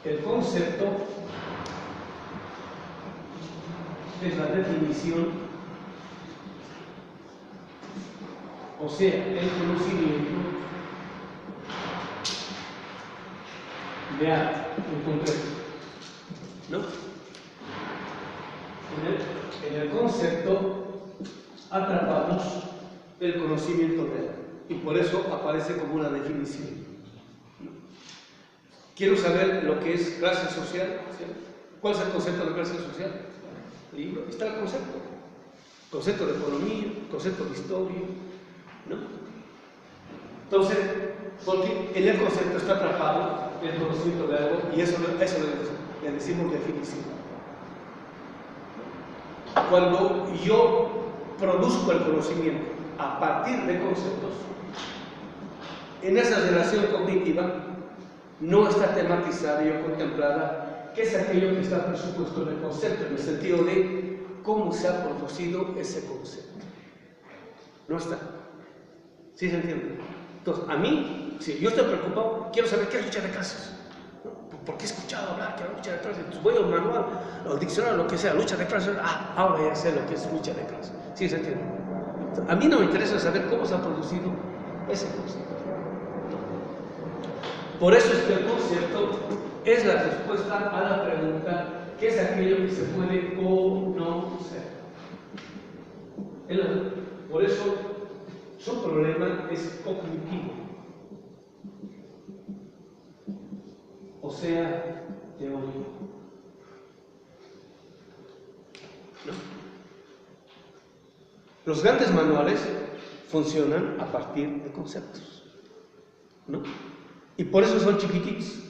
el concepto es la definición, o sea, el conocimiento de algo en concreto, ¿no? En el concepto atrapamos el conocimiento real y por eso aparece como una definición. Quiero saber lo que es clase social. ¿Cuál es el concepto de clase social? El libro, está el concepto. Concepto de economía, concepto de historia, ¿no? Entonces, porque en el concepto está atrapado el conocimiento de algo y eso le decimos definición. Cuando yo produzco el conocimiento a partir de conceptos, en esa relación cognitiva no está tematizada y contemplada qué es aquello que está presupuesto en el concepto, en el sentido de cómo se ha producido ese concepto. No está. ¿Sí se entiende? Entonces, a mí, si yo estoy preocupado, quiero saber qué es lucha de clases. Porque he escuchado hablar que la lucha de clases. Entonces voy al manual, al diccionario, lo que sea, lucha de clases. Ahora ya sé lo que es lucha de clases. ¿Sí se entiende? Entonces, a mí no me interesa saber cómo se ha producido ese concepto. Por eso es que el concepto es la respuesta a la pregunta: ¿qué es aquello que se puede conocer? Por eso su problema es cognitivo, o sea, teórico. ¿No? Los grandes manuales funcionan a partir de conceptos, ¿no? Y por eso son chiquititos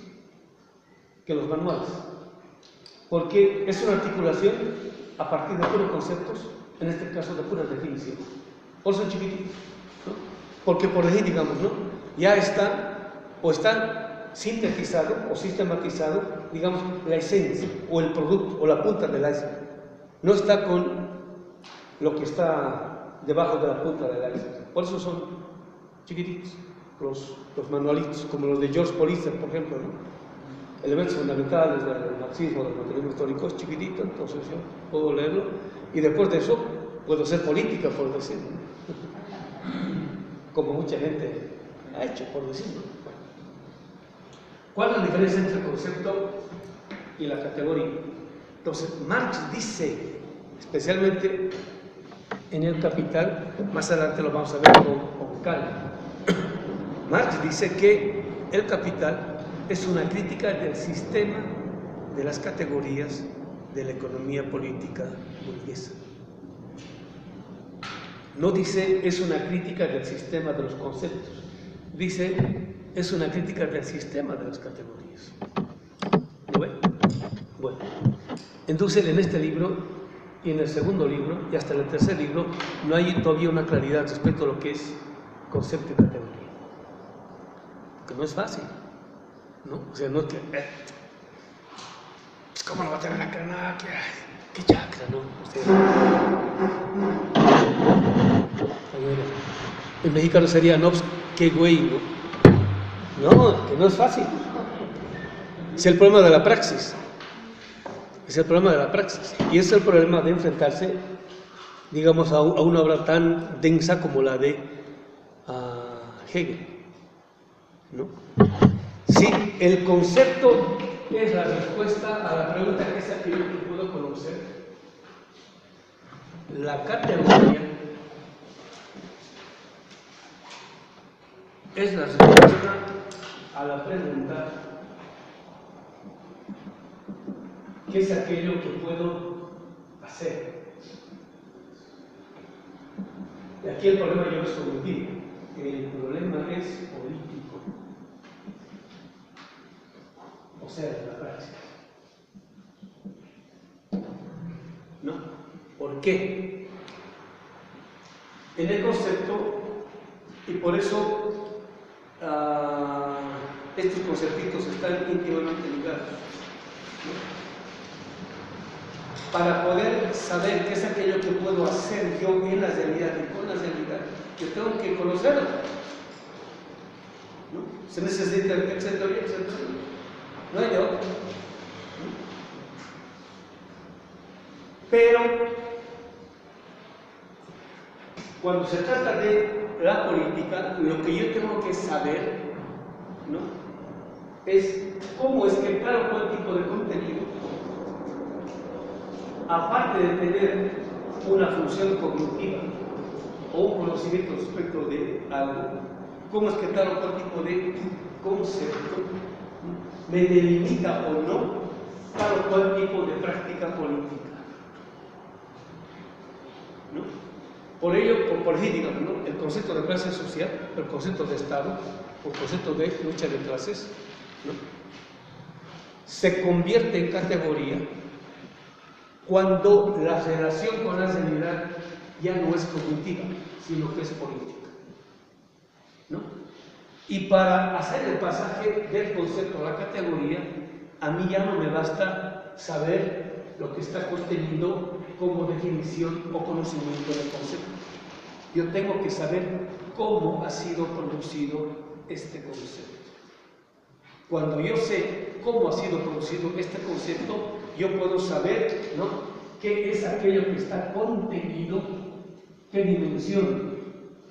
que los manuales, porque es una articulación a partir de puros conceptos, en este caso de puras definiciones. Por eso son chiquititos, ¿no? Porque por decir, digamos, ¿no? Ya está sintetizado o sistematizado, digamos, la esencia o el producto o la punta del iceberg. No está con lo que está debajo de la punta del iceberg. Por eso son chiquititos los manualitos, como los de George Polizer, por ejemplo, ¿no? Elementos fundamentales del marxismo, del materialismo histórico, es chiquitito, entonces yo puedo leerlo y después de eso puedo hacer política, por decirlo, como mucha gente ha hecho, por decirlo. ¿Cuál es la diferencia entre el concepto y la categoría? Entonces, Marx dice, especialmente en el Capital, más adelante lo vamos a ver con calma, Marx dice que el Capital es una crítica del sistema de las categorías de la economía política burguesa. No dice es una crítica del sistema de los conceptos, dice es una crítica del sistema de las categorías. ¿Lo ven? Bueno, entonces en este libro y en el segundo libro y hasta en el tercer libro no hay todavía una claridad respecto a lo que es concepto y categoría. Que no es fácil, ¿no? O sea, no es que... pues ¿cómo no va a tener la cara? ¿Qué chakra, no? O sea, en mexicano sería, no, pues, qué güey, ¿no? No, que no es fácil. Es el problema de la praxis. Es el problema de la praxis. Y es el problema de enfrentarse, digamos, a una obra tan densa como la de Hegel, ¿no? Si el concepto es la respuesta a la pregunta que es aquello que puedo conocer, la categoría es la respuesta a la pregunta ¿qué es aquello que puedo hacer? Y aquí el problema yo es cognitivo, el problema es político, o sea, de la práctica. ¿No? ¿Por qué? En el concepto, y por eso estos conceptitos están íntimamente ligados, ¿no? Para poder saber qué es aquello que puedo hacer yo en la realidad y con la realidad, yo tengo que conocerlo, ¿no? Se necesita, etcétera, etcétera. no hay de otra. Pero cuando se trata de la política, lo que yo tengo que saber, ¿no?, es cómo es que cada cual tipo de contenido, aparte de tener una función cognitiva o un conocimiento respecto de algo, cómo es que tal o cual tipo de concepto me delimita o no tal o cual tipo de práctica política, ¿no? Por ello, por decir, digamos, ¿no?, el concepto de clase social, el concepto de Estado, o el concepto de lucha de clases, ¿no?, se convierte en categoría cuando la relación con la realidad ya no es cognitiva, sino que es política, ¿no? Y para hacer el pasaje del concepto a la categoría, a mí ya no me basta saber lo que está contenido como definición o conocimiento del concepto. Yo tengo que saber cómo ha sido producido este concepto. Cuando yo sé cómo ha sido producido este concepto, yo puedo saber, ¿no?, qué es aquello que está contenido, qué dimensión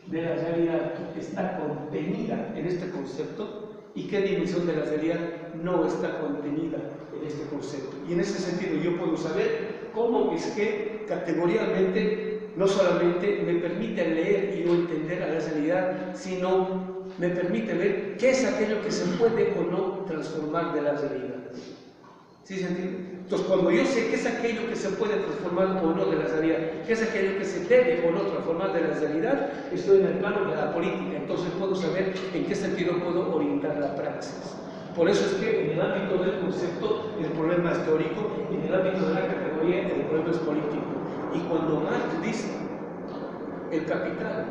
de la realidad está contenida en este concepto y qué dimensión de la realidad no está contenida en este concepto. Y en ese sentido yo puedo saber cómo es que categóricamente no solamente me permite leer y no entender a la realidad, sino me permite ver qué es aquello que se puede o no transformar de la realidad. ¿Sí se entiende? Entonces, cuando yo sé qué es aquello que se puede transformar o no de la realidad, qué es aquello que se debe o no transformar de la realidad, estoy en el plano de la política. Entonces puedo saber en qué sentido puedo orientar la praxis. Por eso es que en el ámbito del concepto el problema es teórico, en el ámbito de la categoría el problema es político. Y cuando Marx dice el Capital,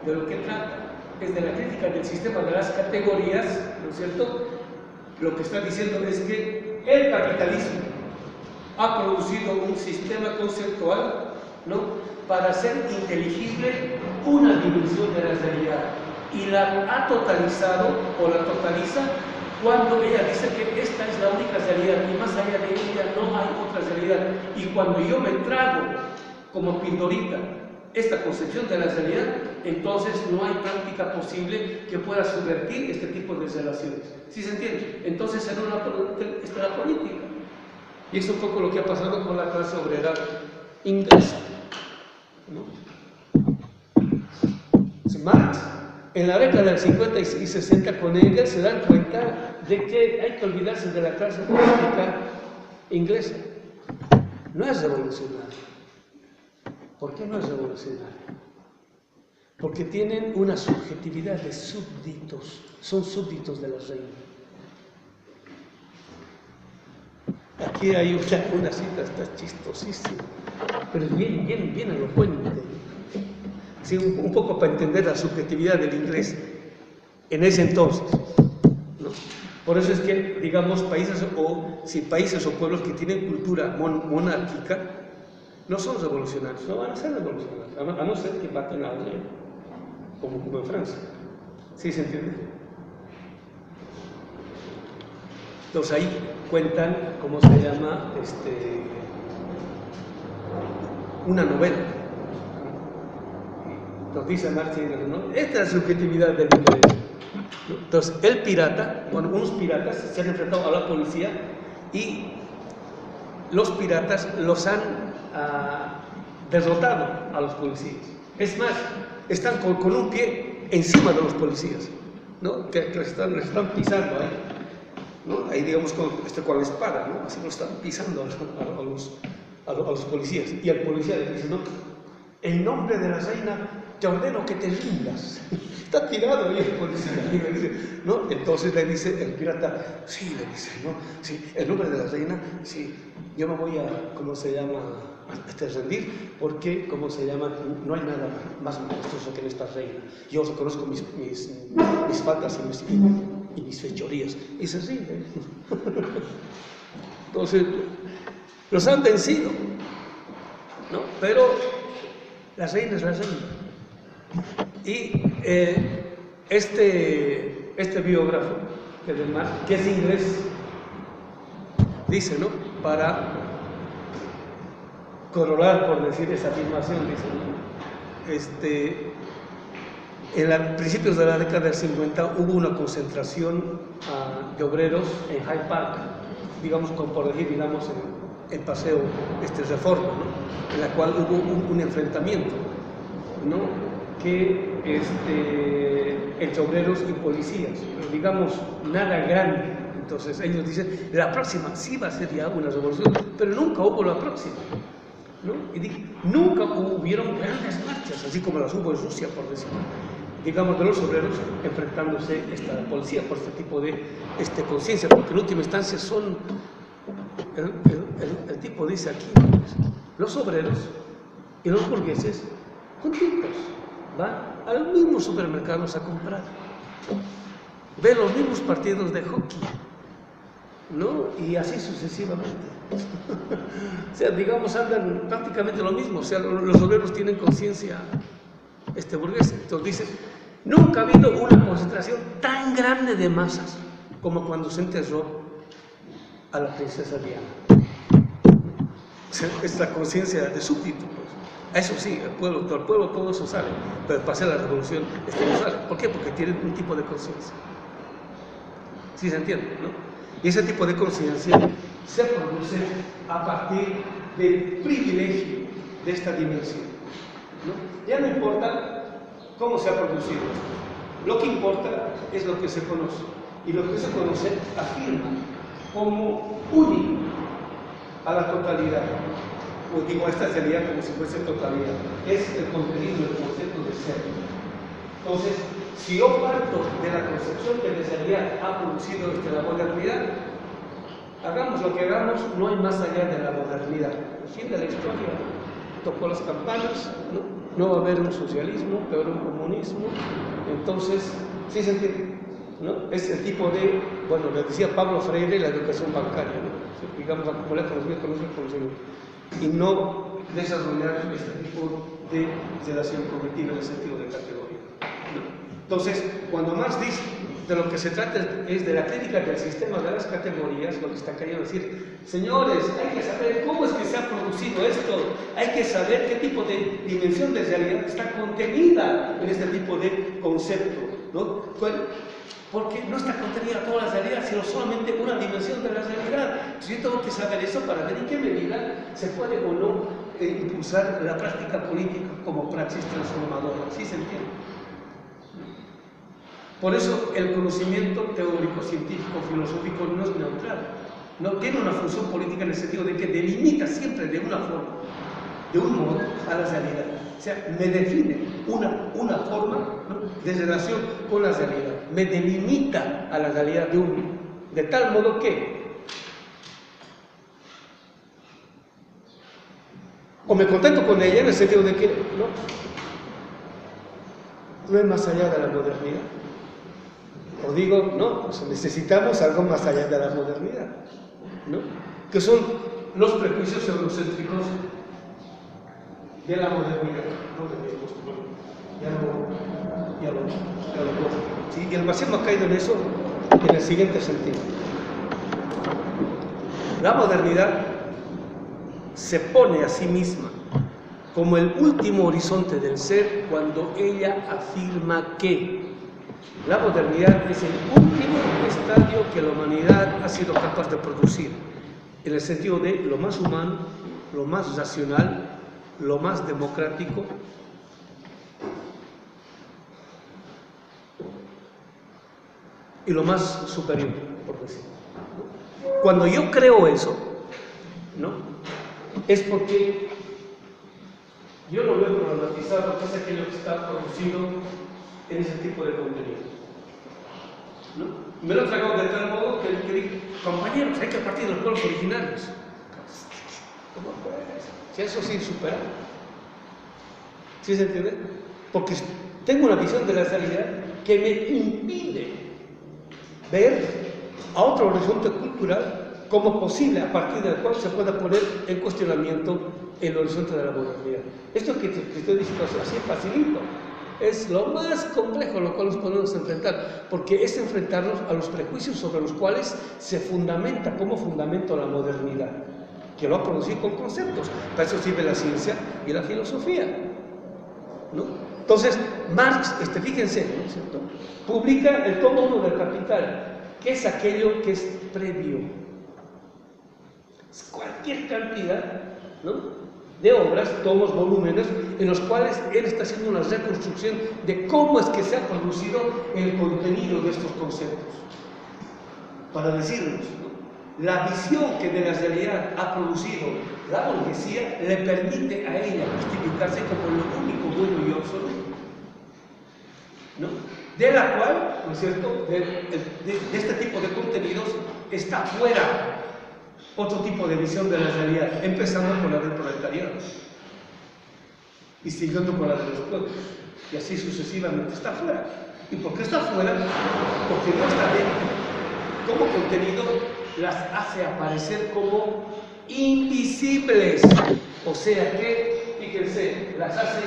de lo que trata es de la crítica del sistema de las categorías, ¿no es cierto?, lo que está diciendo es que el capitalismo ha producido un sistema conceptual, ¿no?, para hacer inteligible una dimensión de la realidad, y la ha totalizado o la totaliza cuando ella dice que esta es la única realidad y más allá de ella no hay otra realidad. Y cuando yo me trago como pildorita esta concepción de la realidad, entonces no hay práctica posible que pueda subvertir este tipo de relaciones. ¿Sí se entiende? Entonces está la política. Y es un poco lo que ha pasado con la clase obrera inglesa, ¿no? Marx, en la década del 50 y 60 con Engels, se dan cuenta de que hay que olvidarse de la clase política inglesa. No es revolucionario. ¿Por qué no es revolucionario? Porque tienen una subjetividad de súbditos, son súbditos de la reina. Aquí hay una cita, está chistosísima, pero es bien elocuente. Sí, un poco para entender la subjetividad del inglés en ese entonces, ¿no? Por eso es que, digamos, países o pueblos que tienen cultura monárquica no son revolucionarios, no van a ser revolucionarios, a no ser que maten a alguien, como en Francia. ¿Sí se entiende? Entonces ahí cuentan, ¿cómo se llama? Una novela. Nos dice Marx, ¿no?, esta es la subjetividad del inglés. Entonces, el pirata, bueno, unos piratas se han enfrentado a la policía y los piratas los han derrotado a los policías. Es más, están con un pie encima de los policías, ¿no?, que les están pisando ahí, ¿no? Ahí, digamos, con la espada, ¿no?, así lo están pisando a los policías. Y el policía le dice, no, en nombre de la reina te ordeno que te rindas. Está tirado ahí el policía, ¿no? Entonces le dice el pirata, sí, le dice, ¿no? Sí, en nombre de la reina, sí, yo me voy a, ¿cómo se llama?, a rendir, porque, ¿cómo se llama?, no hay nada más majestuoso que en esta reina. Yo reconozco mis faltas y mis fechorías. Y se rinde. Entonces, los han vencido, ¿no? Pero la reina es la reina. Y este biógrafo, que es inglés, dice, ¿no? Para corroborar, por decir esa afirmación, dice, ¿no? Principios de la década del 50 hubo una concentración de obreros en Hyde Park, digamos, por decir, digamos, en Paseo Reforma, ¿no? En la cual hubo un enfrentamiento, ¿no? Que entre obreros y policías, pero digamos, nada grande. Entonces ellos dicen, la próxima sí va a ser ya una revolución, pero nunca hubo la próxima, ¿no? Y nunca hubieron grandes marchas, así como las hubo en Rusia, por decirlo, digamos, de los obreros enfrentándose a la policía por este tipo de conciencia, porque en última instancia son, el tipo dice aquí, los obreros y los burgueses juntitos van a los mismos supermercados a comprar, ven los mismos partidos de hockey, ¿no? Y así sucesivamente. O sea, digamos, andan prácticamente lo mismo. O sea, los obreros tienen conciencia burguesa. Entonces dicen, nunca ha habido una concentración tan grande de masas como cuando se enterró a la princesa Diana. O sea, esta conciencia de súbdito, pues. Eso sí, el pueblo todo eso sale, pero para hacer la revolución no sale. ¿Por qué? Porque tienen un tipo de conciencia. ¿Sí se entiende, no? Y ese tipo de conciencia se produce a partir del privilegio de esta dimensión, ¿no? Ya no importa cómo se ha producido esto, lo que importa es lo que se conoce, y lo que se conoce afirma como único a la totalidad, o digo a esta realidad como si fuese totalidad, es el contenido del concepto de ser. Entonces, si yo parto de la concepción que la realidad ha producido la modernidad, hagamos lo que hagamos, no hay más allá de la modernidad. El fin de la historia tocó las campanas, no va a haber un socialismo, va a haber un comunismo. Entonces, sí se entiende, ¿no? Es el tipo de, bueno, le decía Pablo Freire, la educación bancaria, ¿no? Digamos, acumular conocimiento, y no desarrollar este tipo de relación cognitiva en el sentido de categoría, ¿no? Entonces, cuando Marx dice de lo que se trata es de la crítica del sistema de las categorías, lo que está queriendo decir, señores, hay que saber cómo es que se ha producido esto, hay que saber qué tipo de dimensión de realidad está contenida en este tipo de concepto, ¿no? Porque no está contenida toda la realidad, sino solamente una dimensión de la realidad. Entonces yo tengo que saber eso para ver en qué medida se puede o no impulsar la práctica política como praxis transformadora. ¿Sí se entiende? Por eso el conocimiento teórico, científico, filosófico no es neutral. No tiene una función política en el sentido de que delimita siempre de una forma, de un modo, a la realidad. O sea, me define una forma, ¿no?, de relación con la realidad. Me delimita a la realidad de tal modo que o me contento con ella en el sentido de que no es más allá de la modernidad. O digo, no, pues necesitamos algo más allá de la modernidad, ¿no? Que son los prejuicios eurocéntricos de la modernidad, ¿sí? Y el marxismo ha caído en eso en el siguiente sentido. La modernidad se pone a sí misma como el último horizonte del ser cuando ella afirma que la modernidad es el último estadio que la humanidad ha sido capaz de producir, en el sentido de lo más humano, lo más racional, lo más democrático, y lo más superior, por decirlo. Cuando yo creo eso, ¿no?, es porque yo lo veo problematizado, que es aquello que está producido en ese tipo de contenido, ¿no? Me lo he tragado de tal modo que digo, compañeros, hay que partir de los pueblos originarios. ¿Cómo puedes? Si eso sí supera. ¿Sí se entiende? Porque tengo una visión de la realidad que me impide ver a otro horizonte cultural como posible, a partir del cual se pueda poner en cuestionamiento el horizonte de la modernidad. Esto que te estoy diciendo así es facilito. es lo más complejo a lo cual nos podemos enfrentar, porque es enfrentarnos a los prejuicios sobre los cuales se fundamenta como fundamento la modernidad, que lo ha producido con conceptos. Para eso sirve la ciencia y la filosofía, ¿no? Entonces, Marx, fíjense, ¿no es cierto?, publica el tomo 1 del Capital, que es aquello que es previo. Es cualquier cantidad, ¿no?, de obras, tomos, volúmenes, en los cuales él está haciendo una reconstrucción de cómo es que se ha producido el contenido de estos conceptos. Para decirnos, ¿no?, la visión que de la realidad ha producido la burguesía le permite a ella justificarse como lo único bueno y absoluto, ¿no?, de la cual, ¿no es cierto?, de este tipo de contenidos está fuera otro tipo de visión de la realidad, empezando por la del proletariado y siguiendo por la de los pueblos, y así sucesivamente. Está fuera. ¿Y por qué está fuera? Porque no está dentro. Como contenido las hace aparecer como invisibles, o sea que, fíjense, las hace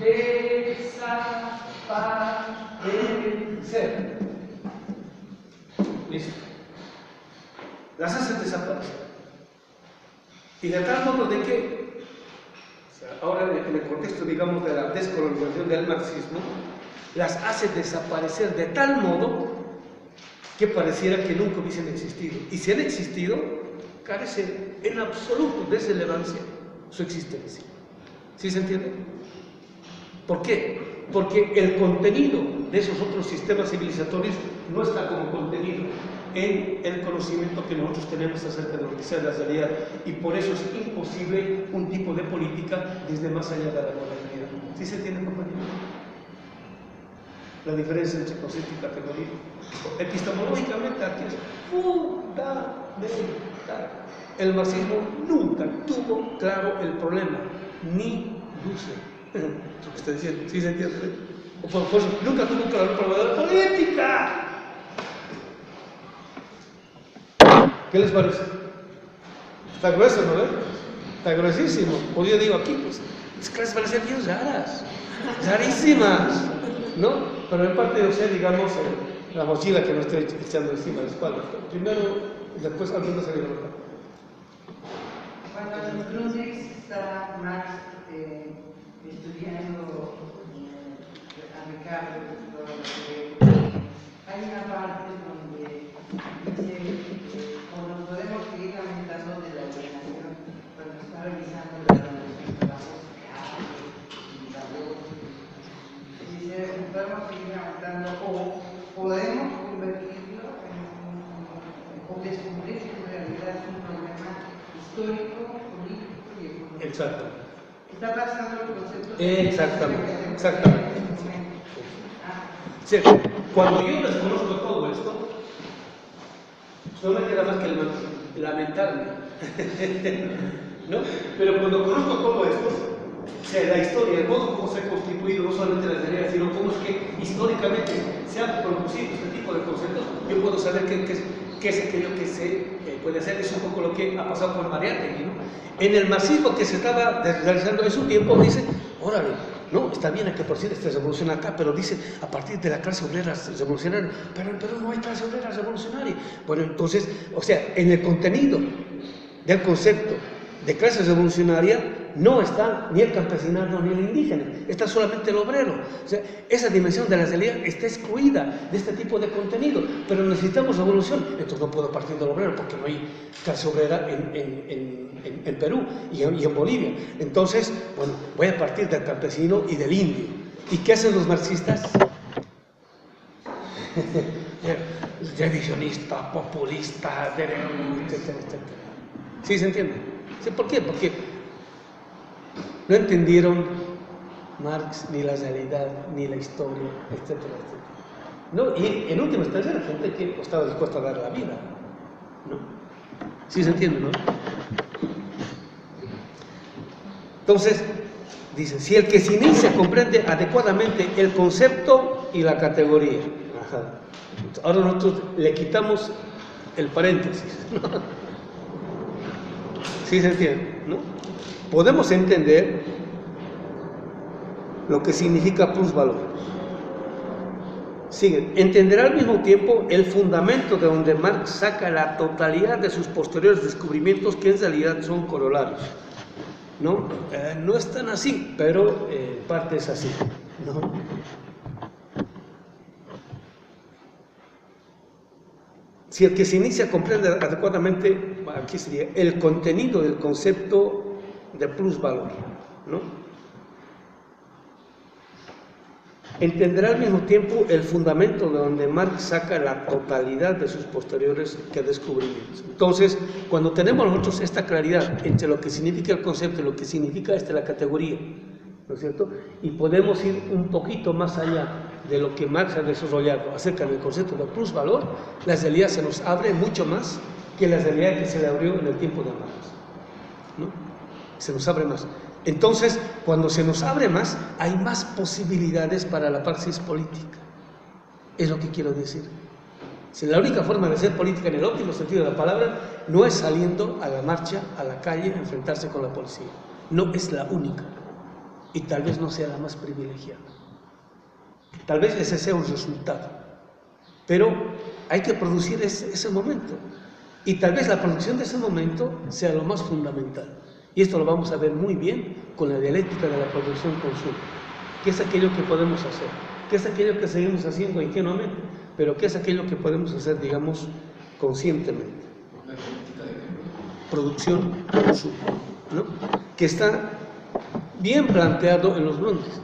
desaparecer. ¿Listo? Las hace desaparecer. Y de tal modo de que, ahora en el contexto, digamos, de la descolonización del marxismo, las hace desaparecer de tal modo que pareciera que nunca hubiesen existido. Y si han existido, carece en absoluto de relevancia su existencia. ¿Sí se entiende? ¿Por qué? Porque el contenido de esos otros sistemas civilizatorios no está como contenido en el conocimiento que nosotros tenemos acerca de lo que sea la realidad, y por eso es imposible un tipo de política desde más allá de la modernidad. ¿Sí se entiende, compañero? La diferencia entre concepto y categoría. Epistemológicamente aquí es fundamental. El marxismo nunca tuvo claro el problema, ni luce. Lo que está diciendo, ¿sí se entiende? O por eso, nunca tuvo claro el problema de la política. ¿Qué les parece? Está grueso, ¿no? Está gruesísimo. Pues yo digo aquí, pues, es que les parecen bien raras, rarísimas, ¿no? Pero en parte yo sé, digamos, la mochila que me estoy echando encima de la espalda. Primero, después algunos se vieron acá. Cuando en los cruces está Marx estudiando a Ricardo, hay una parte donde dice, como nos podemos seguir lamentando de la alienación, cuando está revisando la voz que hace y la voz, dice, podemos seguir lamentando o podemos convertirlo o descubrir que en realidad es un problema histórico, político y económico. Exacto. Está pasando el concepto. Exactamente, exactamente. Sí, cuando yo desconozco todo esto, no me queda más que lamentarme, ¿no? Pero cuando conozco todo esto, o sea, la historia, el modo como se ha constituido, no solamente la teoría, sino cómo es que históricamente se han producido este tipo de conceptos, yo puedo saber qué es aquello que se puede hacer. Es un poco lo que ha pasado con Mariátegui, ¿no? En el marxismo que se estaba realizando en su tiempo, dice, órale, no, está bien, hay que producir esta revolución acá, pero dice, a partir de la clase obrera revolucionaria, pero en Perú no hay clase obrera revolucionaria. Bueno, entonces, o sea, en el contenido del concepto de clase revolucionaria no está ni el campesinado ni el indígena, está solamente el obrero. O sea, esa dimensión de la realidad está excluida de este tipo de contenido, pero necesitamos revolución. Entonces no puedo partir del obrero porque no hay clase obrera en Perú y en Bolivia. Entonces, bueno, voy a partir del campesino y del indio. ¿Y qué hacen los marxistas? Revisionista, populista, etcétera, etcétera. ¿Sí se entiende? ¿Sí? ¿Por qué? Porque no entendieron Marx, ni la realidad, ni la historia, etcétera, etcétera. ¿No? Y en última instancia era gente que estaba dispuesta a dar la vida, ¿no? ¿Sí se entiende, no? Entonces, dice, si el que se inicia comprende adecuadamente el concepto y la categoría. Ajá. Ahora nosotros le quitamos el paréntesis, ¿no? ¿Sí se entiende, no? Podemos entender lo que significa plusvalor. Sigue, entenderá al mismo tiempo el fundamento de donde Marx saca la totalidad de sus posteriores descubrimientos, que en realidad son corolarios. ¿No? No es tan así, pero en parte es así, ¿no? Si el que se inicia comprende adecuadamente, aquí sería el contenido del concepto de plusvalor, ¿no? Entenderá al mismo tiempo el fundamento de donde Marx saca la totalidad de sus posteriores descubrimientos. Entonces, cuando tenemos nosotros esta claridad entre lo que significa el concepto y lo que significa la categoría, ¿no es cierto? Y podemos ir un poquito más allá de lo que Marx ha desarrollado acerca del concepto de plusvalor, la realidad se nos abre mucho más que la realidad que se le abrió en el tiempo de Marx, ¿no? Se nos abre más. Entonces, cuando se nos abre más, hay más posibilidades para la praxis política. Es lo que quiero decir. Si la única forma de hacer política en el óptimo sentido de la palabra no es saliendo a la marcha, a la calle, a enfrentarse con la policía. No es la única. Y tal vez no sea la más privilegiada. Tal vez ese sea un resultado. Pero hay que producir ese momento. Y tal vez la producción de ese momento sea lo más fundamental. Y esto lo vamos a ver muy bien con la dialéctica de la producción-consumo, que es aquello que podemos hacer, que es aquello que seguimos haciendo ingenuamente, pero que es aquello que podemos hacer, digamos, conscientemente. Producción-consumo, ¿no? Que está bien planteado en los Brontes.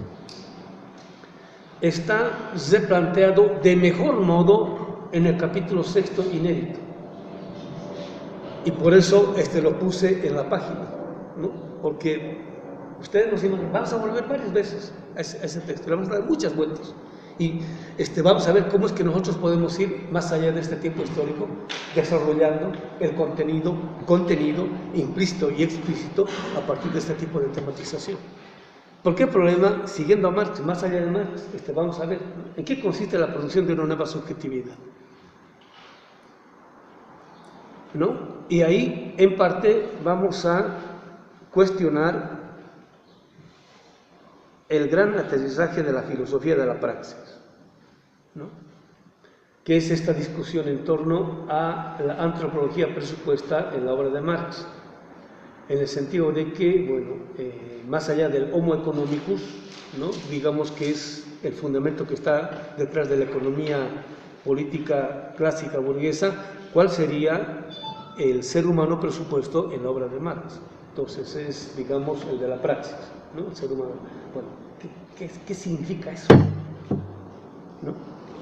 Está replanteado de mejor modo en el capítulo 6 inédito. Y por eso lo puse en la página, ¿no? Porque ustedes nos dicen, vamos a volver varias veces a ese texto, le vamos a dar muchas vueltas y vamos a ver cómo es que nosotros podemos ir más allá de este tiempo histórico, desarrollando el contenido implícito y explícito a partir de este tipo de tematización. Porque el problema, siguiendo a Marx, más allá de Marx, vamos a ver en qué consiste la producción de una nueva subjetividad, ¿no? Y ahí, en parte, vamos a cuestionar el gran aterrizaje de la filosofía de la praxis, ¿no? Que es esta discusión en torno a la antropología presupuesta en la obra de Marx, en el sentido de que, bueno, más allá del homo economicus, ¿no? Digamos que es el fundamento que está detrás de la economía política clásica burguesa, ¿cuál sería el ser humano presupuesto en la obra de Marx? Entonces es, digamos, el de la praxis, ¿no? El ser humano. Bueno, ¿qué significa eso? ¿No?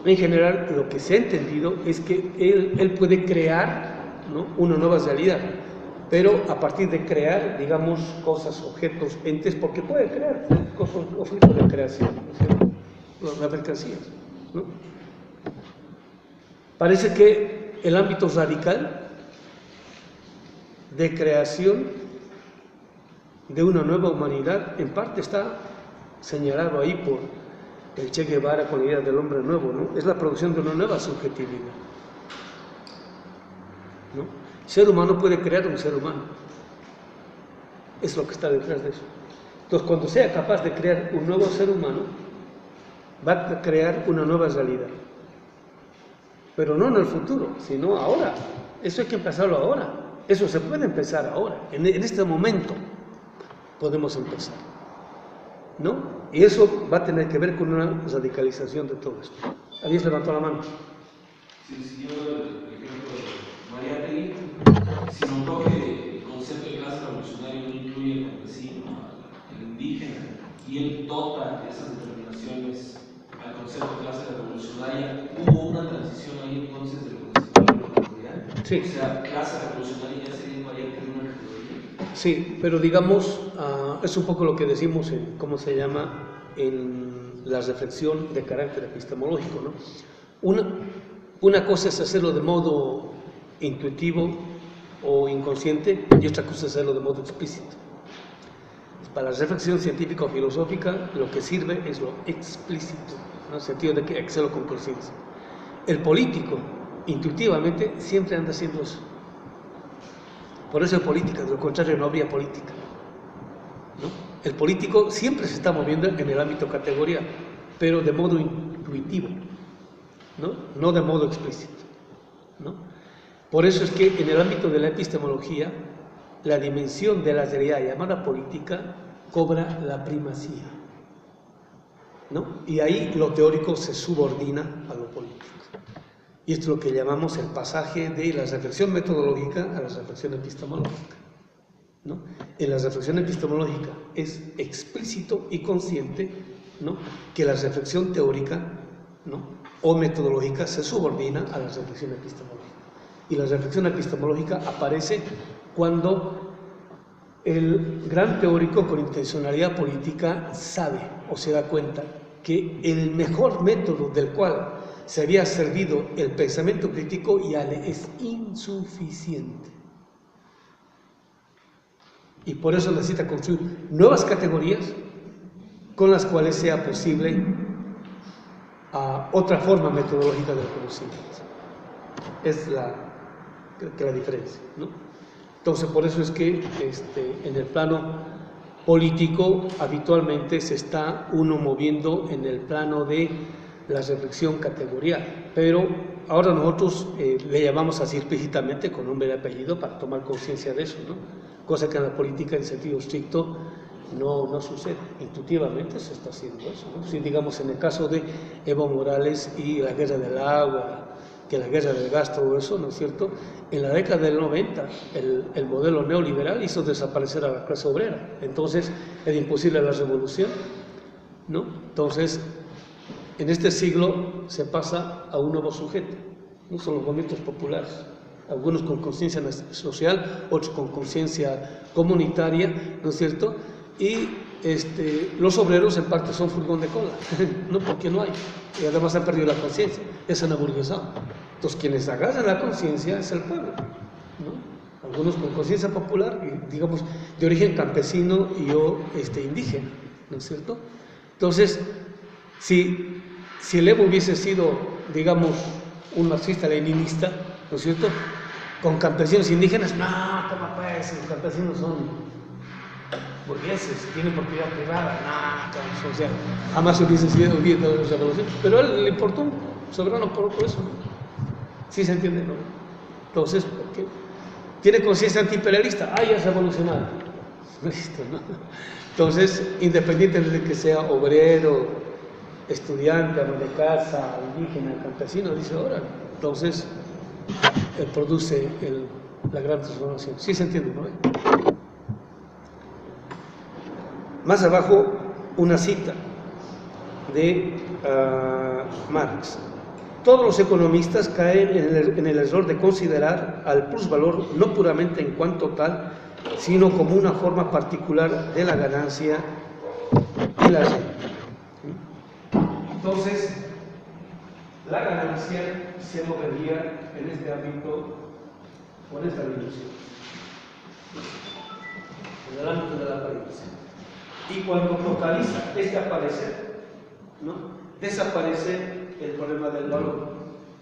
En general, lo que se ha entendido es que él puede crear, ¿no?, una nueva realidad, pero a partir de crear, digamos, cosas, objetos, entes, porque puede crear cosas, objetos de creación, ¿no? Las mercancías, ¿no? Parece que el ámbito radical de creación de una nueva humanidad, en parte está señalado ahí por el Che Guevara con la idea del hombre nuevo, ¿no? Es la producción de una nueva subjetividad, ¿no? El ser humano puede crear un ser humano, es lo que está detrás de eso. Entonces, cuando sea capaz de crear un nuevo ser humano, va a crear una nueva realidad, pero no en el futuro, sino ahora. Eso hay que empezarlo ahora, eso se puede empezar ahora, en este momento podemos empezar, ¿no? Y eso va a tener que ver con una radicalización de todo esto. ¿Alguien levantó la mano? Sí, siguiendo el ejemplo de Mariátegui, si notó que el concepto de clase revolucionaria no incluye al campesino, al indígena, y él dota esas determinaciones al concepto de clase revolucionaria, ¿hubo una transición ahí entonces del concepto de la categoría? Sí. O sea, clase revolucionaria ya sería Mariátegui una categoría. Sí, pero digamos, es un poco lo que decimos en, ¿cómo se llama?, en la reflexión de carácter epistemológico, ¿no? Una cosa es hacerlo de modo intuitivo o inconsciente y otra cosa es hacerlo de modo explícito. Para la reflexión científica o filosófica lo que sirve es lo explícito, ¿no? En el sentido de que hacerlo con conciencia. El político, intuitivamente, siempre anda haciendo eso. Por eso hay política, de lo contrario no habría política, ¿no? El político siempre se está moviendo en el ámbito categorial, pero de modo intuitivo, no de modo explícito, ¿no? Por eso es que en el ámbito de la epistemología, la dimensión de la realidad llamada política cobra la primacía, ¿no? Y ahí lo teórico se subordina a lo político. Y esto es lo que llamamos el pasaje de la reflexión metodológica a la reflexión epistemológica, ¿no? En la reflexión epistemológica es explícito y consciente, ¿no?, que la reflexión teórica, ¿no?, o metodológica se subordina a la reflexión epistemológica. Y la reflexión epistemológica aparece cuando el gran teórico con intencionalidad política sabe o se da cuenta que el mejor método del cual se había servido el pensamiento crítico ya le es insuficiente. Y por eso necesita construir nuevas categorías con las cuales sea posible otra forma metodológica del conocimiento. Es la diferencia, ¿no? Entonces, por eso es que en el plano político habitualmente se está uno moviendo en el plano de la reflexión categorial, pero ahora nosotros le llamamos así explícitamente con nombre y apellido para tomar conciencia de eso, ¿no? Cosa que en la política en sentido estricto no sucede. Intuitivamente se está haciendo eso, ¿no? Si digamos en el caso de Evo Morales y la guerra del agua, que la guerra del gas, todo eso, ¿no es cierto? En la década del 90 el modelo neoliberal hizo desaparecer a la clase obrera, entonces era imposible la revolución, ¿no? Entonces en este siglo se pasa a un nuevo sujeto, ¿no? Son los movimientos populares, algunos con conciencia social, otros con conciencia comunitaria, ¿no es cierto? Y los obreros en parte son furgón de cola, ¿no? Porque no hay, y además han perdido la conciencia, es una burguesía. Entonces quienes agarran la conciencia es el pueblo, ¿no? Algunos con conciencia popular, y, digamos, de origen campesino y yo indígena, ¿no es cierto? Entonces, si el Evo hubiese sido, digamos, un marxista-leninista, ¿no es cierto?, con campesinos indígenas, no, toma pues, los campesinos son burgueses, tienen propiedad privada, no, o sea, jamás hubiese sido la revolución, pero a él le importó un soberano por eso, ¿no? ¿Sí se entiende, no? Entonces, ¿por qué? ¿Tiene conciencia antiimperialista? Ya es revolucionario. Listo, ¿no? Entonces, independientemente de que sea obrero, estudiante, ama de casa, indígena, campesino, dice ahora, entonces produce la gran transformación. ¿Sí se entiende, no? Más abajo, una cita de Marx. Todos los economistas caen en el error de considerar al plusvalor no puramente en cuanto tal, sino como una forma particular de la ganancia y la renta. Entonces, la ganancia se movería en este ámbito con esta dimensión, en el ámbito de la apariencia. Y cuando focaliza este aparecer, ¿no?, desaparece el problema del valor.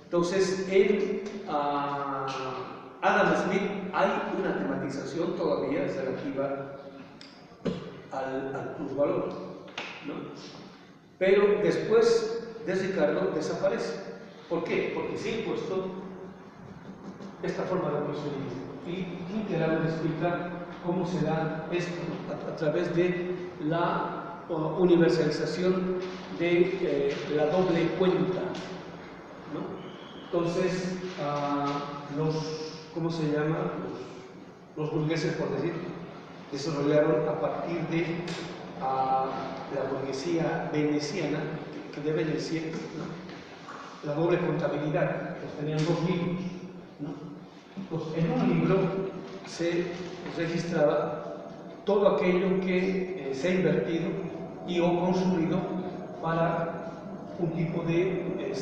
Entonces, en Adam Smith hay una tematización todavía relativa al plusvalor, ¿no? Pero después de Ricardo desaparece. ¿Por qué? Porque se ha impuesto esta forma de procedimiento. Y Hinterland explica cómo se da esto a través de la universalización de la doble cuenta, ¿no? Entonces, ¿cómo se llama? Los burgueses, por decir, desarrollaron a partir de la burguesía veneciana, que de Venecia, ¿no?, la doble contabilidad. Pues tenían dos libros, ¿no? Pues en un libro se registraba todo aquello que se ha invertido y o consumido para un tipo de,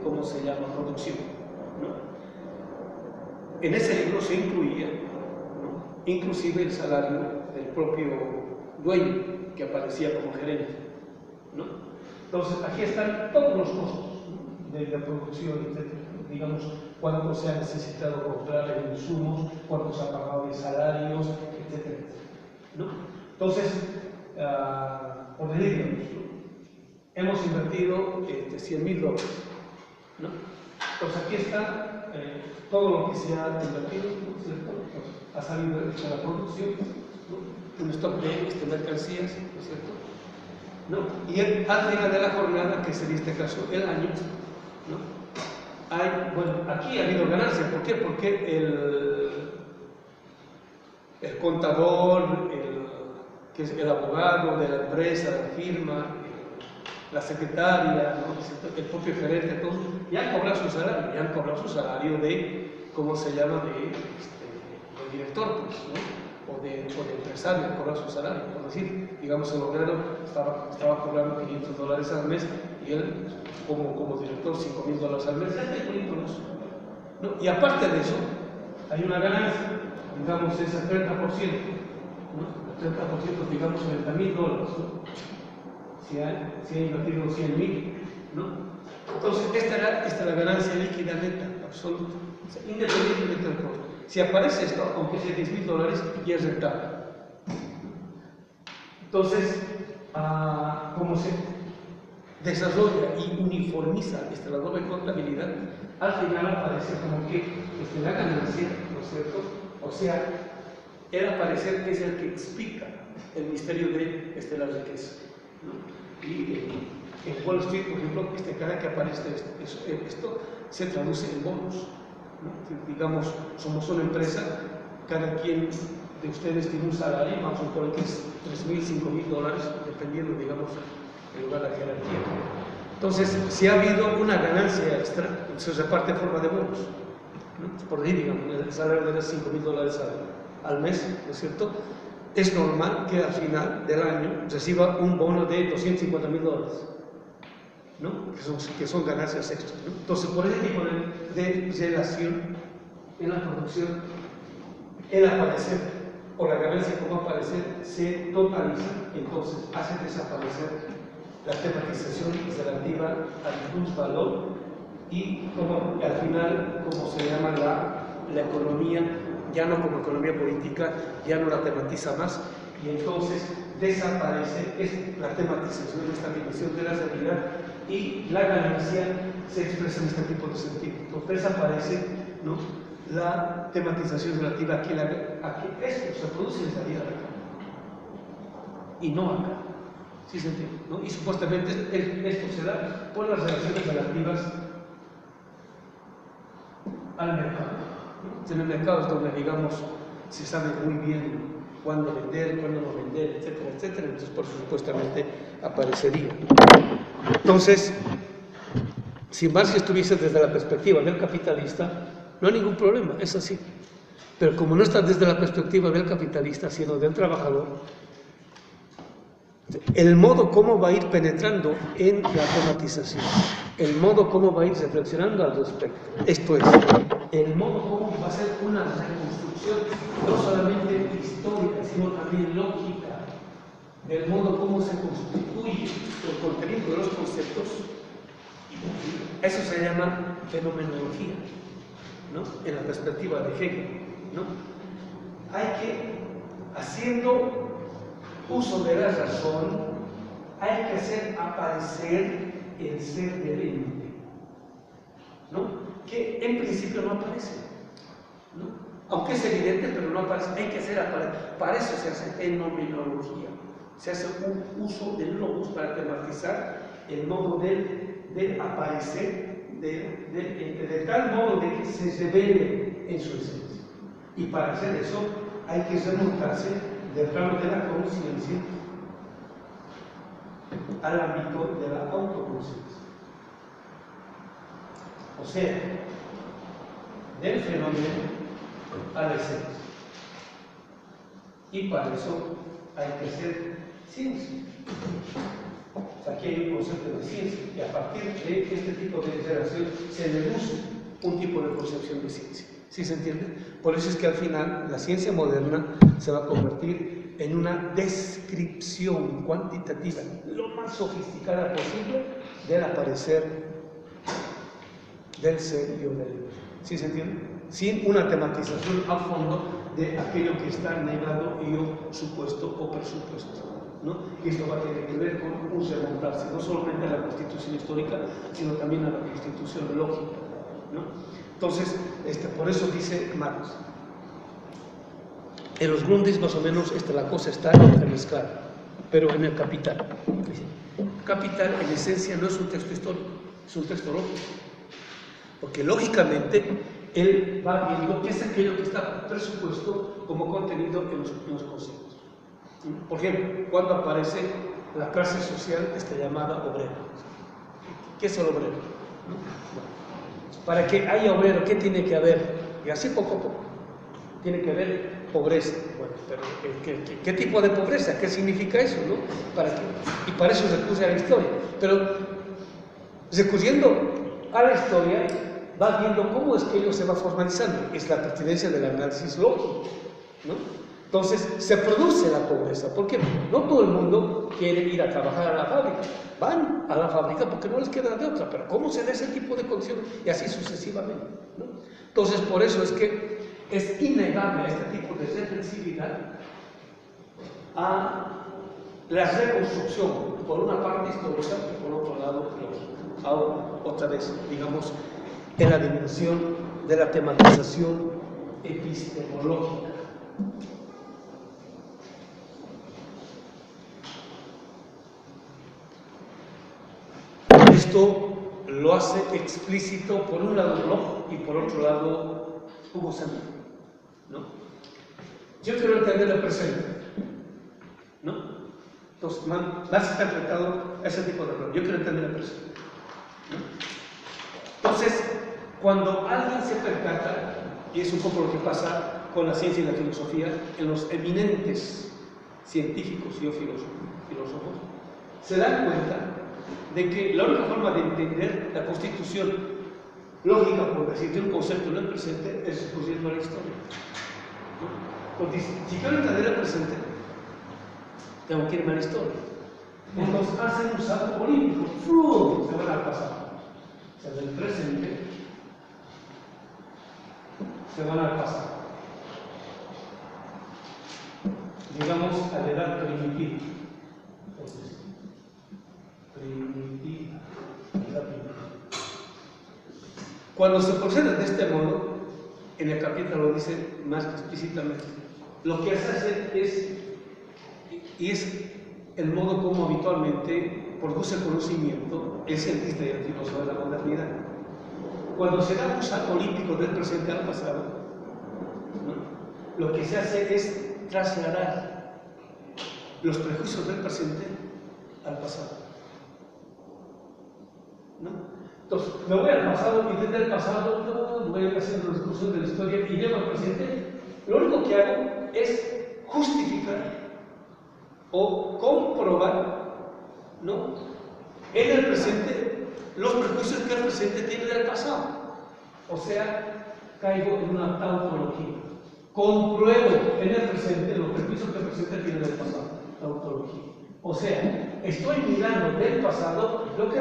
¿cómo se llama?, producción, ¿no? En ese libro se incluía, ¿no?, inclusive el salario del propio dueño, que aparecía como gerente, ¿no? Entonces, aquí están todos los costos, ¿no?, de la producción, etc. Digamos, cuánto se ha necesitado comprar en insumos, cuánto se ha pagado de salarios, etc., ¿no? Entonces, por decirlo, hemos invertido $100,000, ¿no? Pues aquí está todo lo que se ha invertido, ¿no? ¿Cierto? Pues ha salido de la producción, ¿no? Un stock de mercancías, ¿no es cierto? ¿No? Y al final de la jornada, que sería este caso el año, ¿no? Bueno, aquí ha habido ganancia. ¿Por qué? Porque el contador, que es el abogado de la empresa, de la firma, la secretaria, ¿no? El propio gerente, todos ya han cobrado su salario, de, ¿cómo se llama?, de director, pues, ¿no? O de empresario, han cobrado su salario. Por decir, digamos, el obrero estaba cobrando $500 al mes y él, como director, $5,000 al mes, ya está incluido eso, ¿no? Y aparte de eso, hay una ganancia, digamos, es el 30%, ¿no? El 30%, digamos, $30,000, ¿no? Si ha invertido 100,000, ¿no? Entonces, esta es la ganancia líquida neta, absoluta, o sea, independientemente del costo. Si aparece esto, aunque sea $10,000, ya es rentable. Entonces, como se desarrolla y uniformiza la doble contabilidad, al final aparece como que la ganancia, ¿no es cierto? O sea, el aparecer es el que explica el misterio de la riqueza, ¿no? Y en Wall Street, por ejemplo, cada que aparece esto se traduce en bonos, ¿no? Digamos, somos una empresa, cada quien de ustedes tiene un salario, vamos a suponer que es $3,000, $5,000, dependiendo, digamos, del lugar de la jerarquía. Entonces, si ha habido una ganancia extra, se reparte en forma de bonos, ¿no? Por ahí, digamos, el salario de $5,000 al mes, ¿no es cierto? Es normal que al final del año reciba un bono de $250,000, ¿no? Que son ganancias extras, ¿no? Entonces, por ese tipo de relación en la producción, el aparecer o la ganancia como aparecer se totaliza, entonces hace desaparecer la tematización relativa al plusvalor y al final, como se llama la economía, ya no como economía política, ya no la tematiza más, y entonces desaparece la tematización, la estabilización de la realidad, y la ganancia se expresa en este tipo de sentido. Entonces desaparece, ¿no?, la tematización relativa a que esto se produce en la vida real y no acá. ¿Sí se entiende? ¿No? Y supuestamente esto se da por las relaciones relativas al mercado. En el mercado es donde, digamos, se sabe muy bien cuándo vender, cuándo no vender, etcétera, etcétera. Entonces, por eso supuestamente aparecería. Entonces, si Marx estuviese desde la perspectiva del capitalista, no hay ningún problema, es así. Pero como no está desde la perspectiva del capitalista, sino del trabajador, el modo como va a ir penetrando en la tematización, el modo como va a ir reflexionando al respecto, esto es, el modo como va a ser una reconstrucción no solamente histórica, sino también lógica, del modo como se constituye el contenido de los conceptos, eso se llama fenomenología, ¿no?, en la perspectiva de Hegel, ¿no? Hay que, haciendo uso de la razón, hay que hacer aparecer el ser del ente, ¿no?, que en principio no aparece, ¿no?, aunque es evidente, pero no aparece, hay que hacer aparecer. Para eso se hace fenomenología, se hace un uso del logos para tematizar el modo de aparecer de tal modo de que se revele en su esencia. Y para hacer eso hay que remontarse del plano de la conciencia al ámbito de la autoconciencia. O sea, del fenómeno a la esencia. Y para eso hay que hacer ciencia. O sea, aquí hay un concepto de ciencia, y a partir de este tipo de relación se deduce un tipo de concepción de ciencia. ¿Sí se entiende? Por eso es que al final la ciencia moderna se va a convertir en una descripción cuantitativa lo más sofisticada posible del aparecer del ser y del universo. ¿Sí se entiende? Sin una tematización a fondo de aquello que está negado y o supuesto o presupuesto, ¿no? Y esto va a tener que ver con un remontarse, no solamente a la constitución histórica, sino también a la constitución lógica, ¿no? Entonces, por eso dice Marx, en los Grundrisse más o menos la cosa está entremezclada, pero en el Capital. Capital en esencia no es un texto histórico, es un texto lógico, porque lógicamente él va viendo qué es aquello que está presupuesto como contenido en los conceptos. Por ejemplo, cuando aparece la clase social llamada obrero. ¿Qué es el obrero? ¿No? Bueno, para que haya obrero, ¿qué tiene que haber? Y así poco a poco. Tiene que haber pobreza. Bueno, pero ¿qué tipo de pobreza? ¿Qué significa eso? ¿No? Y para eso recurre a la historia. Pero recurriendo a la historia, va viendo cómo es que ello se va formalizando. Es la pertinencia del análisis lógico, ¿no? Entonces, se produce la pobreza. ¿Por qué? No todo el mundo quiere ir a trabajar a la fábrica. Van a la fábrica porque no les queda de otra. Pero ¿cómo se da ese tipo de condiciones? Y así sucesivamente, ¿no? Entonces, por eso es que es innegable este tipo de reflexividad a la reconstrucción, por una parte histórica y por otro lado lógica. Ahora, otra vez, digamos, en la dimensión de la tematización epistemológica. Esto lo hace explícito por un lado Bloch y por otro lado Hugo Sánchez, ¿no? Yo quiero entender el presente, ¿no? Entonces, más interpretado ese tipo de error. Yo quiero entender el presente, ¿no? Entonces, cuando alguien se percata, y es un poco lo que pasa con la ciencia y la filosofía, en los eminentes científicos y filósofos, se dan cuenta de que la única forma de entender la constitución lógica, por decir, de un concepto en el presente, es recurriendo a la historia, ¿no? Porque si quiero entender el presente, tengo que irme a la historia. Entonces hacen un salto político, ¡fum!, se van al pasado. O sea, del presente se van al pasado. Digamos a la edad primitiva. Entonces, primitiva. Cuando se procede de este modo, en el capítulo lo dice más explícitamente, lo que se hace es el modo como habitualmente produce conocimiento el cientista y el filósofo de la modernidad. Cuando se da un salto olímpico del presente al pasado, ¿no?, lo que se hace es trasladar los prejuicios del presente al pasado, ¿no? Entonces, me voy al pasado y desde el pasado voy haciendo la discusión de la historia y llego al presente. Lo único que hago es justificar o comprobar, ¿no?, en el presente los prejuicios que el presente tiene del pasado. O sea, caigo en una tautología. Compruebo en el presente los prejuicios que el presente tiene del pasado. Tautología. O sea, estoy mirando del pasado lo que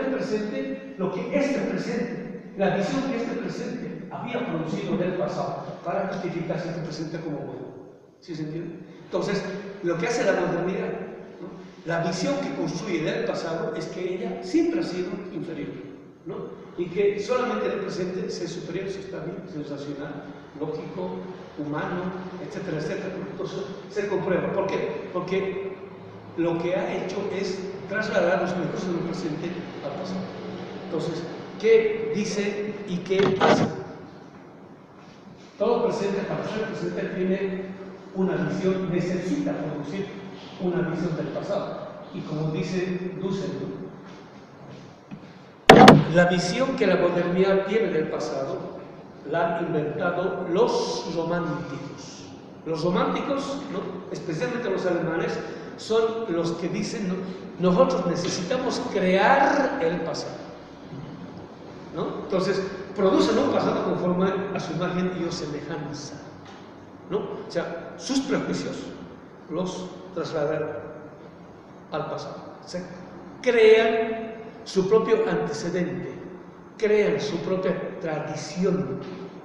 este presente, la visión que este presente había producido del pasado para justificarse este presente como bueno. ¿Sí se entiende? Entonces, lo que hace la modernidad, ¿no?, la visión que construye del pasado es que ella siempre ha sido inferior, ¿no?, y que solamente en el presente se es superior, si está bien, si es racional, lógico, humano, etcétera, etcétera. Entonces, se comprueba. ¿Por qué? Porque lo que ha hecho es trasladar los prejuicios del presente al pasado. Entonces, ¿qué dice y qué hace? Todo presente, para ser presente, tiene una visión, necesita producir una visión del pasado. Y como dice Dussel, la visión que la modernidad tiene del pasado la han inventado los románticos. Los románticos, ¿no?, especialmente los alemanes, son los que dicen, ¿no?, nosotros necesitamos crear el pasado, ¿no? Entonces, producen un pasado conforme a su imagen y semejanza, ¿no? O sea, sus prejuicios los trasladan al pasado. O sea, crean su propio antecedente, crean su propia tradición,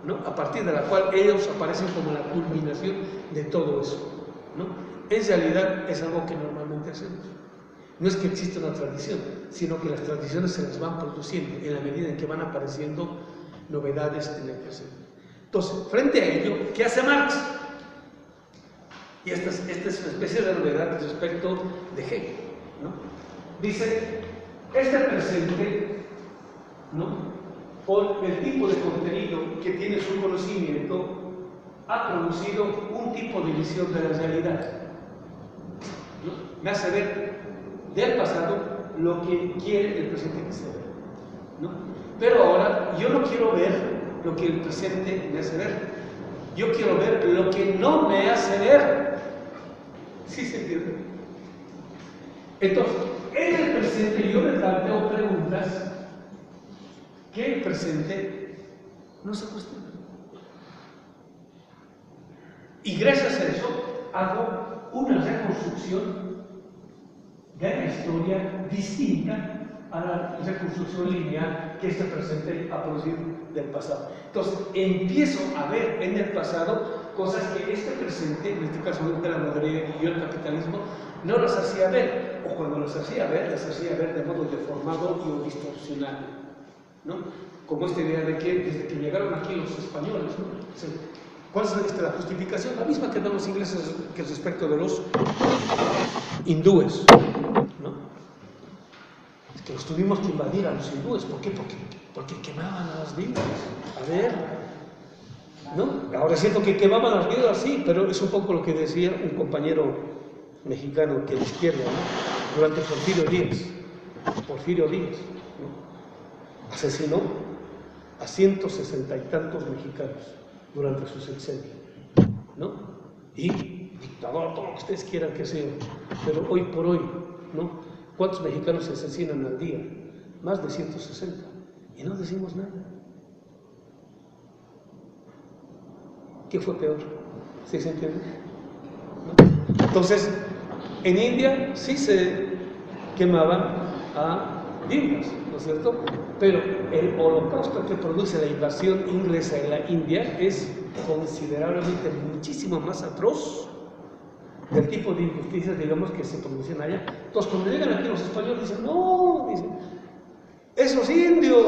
¿no?, a partir de la cual ellos aparecen como la culminación de todo eso, ¿no? en realidad es algo que normalmente hacemos. No es que exista una tradición, sino que las tradiciones se las van produciendo en la medida en que van apareciendo novedades en el presente. Entonces, frente a ello, ¿qué hace Marx? Y esta es una especie de novedad respecto de Hegel, ¿no? Dice, este presente, ¿no?, por el tipo de contenido que tiene su conocimiento, ha producido un tipo de visión de la realidad, ¿no? Me hace ver del pasado lo que quiere el presente que se vea, ¿no? Pero ahora yo no quiero ver lo que el presente me hace ver, yo quiero ver lo que no me hace ver. ¿Sí se entiende? Entonces, en el presente yo me planteo preguntas que el presente no se cuestiona. Y gracias a eso hago una reconstrucción de la historia distinta a la reconstrucción lineal que este presente ha producido del pasado. Entonces, empiezo a ver en el pasado cosas que este presente, en este caso de la modernidad y el capitalismo, no las hacía ver, o cuando las hacía ver, las hacía ver de modo deformado y o distorsionado, ¿no? Como esta idea de que desde que llegaron aquí los españoles, ¿no? ¿Cuál es la justificación? La misma que dan los ingleses que respecto de los hindúes, ¿no? Es que los tuvimos que invadir a los hindúes. ¿Por qué? Porque quemaban a las viudas. A ver, ¿no? Ahora siento que quemaban a las viudas, sí, pero es un poco lo que decía un compañero mexicano que de izquierda, ¿no?, durante Porfirio Díaz, ¿no?, asesinó a 160 y tantos mexicanos durante su sexenio, ¿no? Y dictador, todo lo que ustedes quieran que sea, pero hoy por hoy, ¿no?, ¿cuántos mexicanos se asesinan al día? Más de 160, y no decimos nada. ¿Qué fue peor? ¿Sí se entiende? ¿No? Entonces, en India sí se quemaban a viudas, ¿no es cierto? Pero el holocausto que produce la invasión inglesa en la India es considerablemente muchísimo más atroz del tipo de injusticias, digamos, que se producen allá. Entonces, cuando llegan aquí los españoles dicen, no, dicen, esos indios,